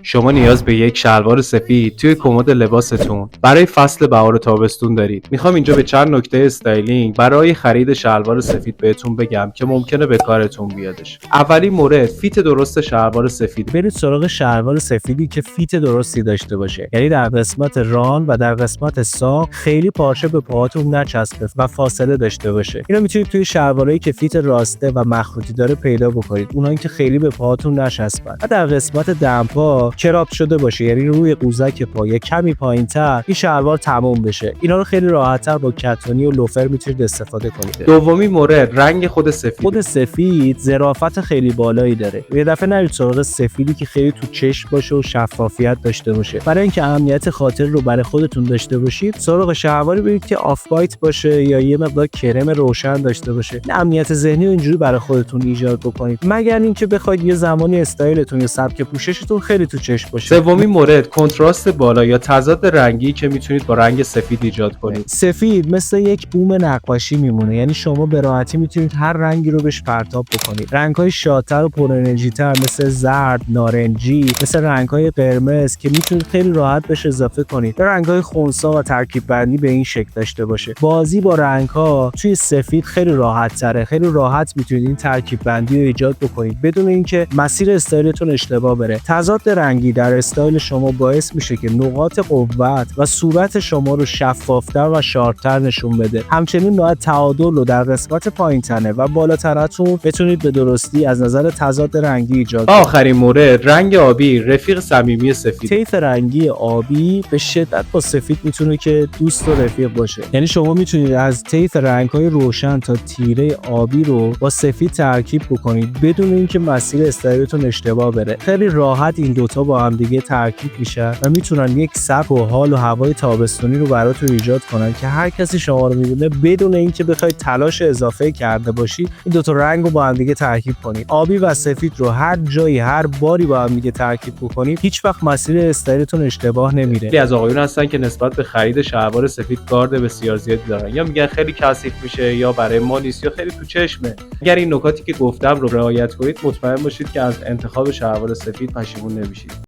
شما نیاز به یک شلوار سفید توی کمد لباستون برای فصل بهار و تابستون دارید. میخوام اینجا به چند نکته استایلینگ برای خرید شلوار سفید بهتون بگم که ممکنه به کارتون بیادش. اولین مورد، فیت درست شلوار سفید. برید سراغ شلوار سفیدی که فیت درستی داشته باشه، یعنی در قسمت ران و در قسمت ساق خیلی پارچه به پاهاتون نچسبه و فاصله داشته باشه. اینو میتونید توی شلوارایی که فیت راسته و مخروطی داره پیدا بکنید، اونایی که خیلی به پاهاتون نچسبن. و در قسمت دمپا کراپ شده باشه، یعنی روی قوزک پا یه کمی پایین‌تر این شلوار تموم بشه. اینا رو خیلی راحت‌تر با کتونی و لوفر میتونید استفاده کنید. دومی مورد، رنگ خود سفید. خود سفید ظرافت خیلی بالایی داره. یه دفعه نرید سراغ سفیدی که خیلی تو چشم باشه و شفافیت داشته باشه. برای اینکه امنیت خاطر رو برای خودتون داشته باشید، سراغ شلواری برید که آف وایت باشه یا یه مقدار کرم روشن داشته باشه. امنیت ذهنی رو اینجوری برای خودتون ایجاد بکنید، مگر اینکه بخواید یه زمانی استایلتون یا سبک پوششتون خیلی تو چشم باشه. سومی مورد، کنتراست بالا یا تضاد رنگی که میتونید با رنگ سفید ایجاد کنید. سفید مثل یک بوم نقاشی میمونه، یعنی شما به راحتی میتونید هر رنگی رو بهش پرتاب بکنید. رنگ‌های شادتر و پر انرژی‌تر مثل زرد، نارنجی، مثل رنگ‌های قرمز که میتونید خیلی راحت بهش اضافه کنید. رنگ‌های خنثی و ترکیب بندی به این شکل داشته باشه. بازی با رنگ‌ها توی سفید خیلی راحت‌تره. خیلی راحت میتونید این ترکیب بندی رو ایجاد بکنید بدون اینکه مسیر استایلتون اشتباه بره. تضاد رنگی در استایل شما باعث میشه که نقاط قوت و صورت شما رو شفافتر و شارپتر نشون بده. همچنین نوع تعادل رو در قسمت پایین‌تنه و بالاترتون بتونید به درستی از نظر تضاد رنگی ایجاد کنید. آخرین مورد، رنگ آبی، رفیق صمیمی سفید. طیف رنگی آبی به شدت با سفید میتونه که دوست و رفیق باشه. یعنی شما میتونید از طیف رنگ‌های روشن تا تیره آبی رو با سفید ترکیب بکنید بدون اینکه مسیر استایلتون اشتباه بره. خیلی راحت این دوتا با هم دیگه ترکیب میشن و میتونن یک سبک و حال و هوای تابستونی رو براتون ایجاد کنن که هر کسی شما رو میبینه بدون اینکه بخواید تلاش اضافه کرده باشید این دوتا رنگ رو با هم دیگه ترکیب کنید. آبی و سفید رو هر جایی هر باری با هم دیگه ترکیب بکنید هیچ وقت مسیر استایلتون اشتباه نمیره. خیلی از آقایون هستن که نسبت به خرید شلوار سفید گارد بسیار زیادی دارن، یا میگن خیلی کثیف میشه یا برای ما نیست یا خیلی تو چشمه. اگر این نکاتی که گفتم رو رعایت کنید مطمئن باشید که از انتخاب شلوار سفید پشیمون نمیشید.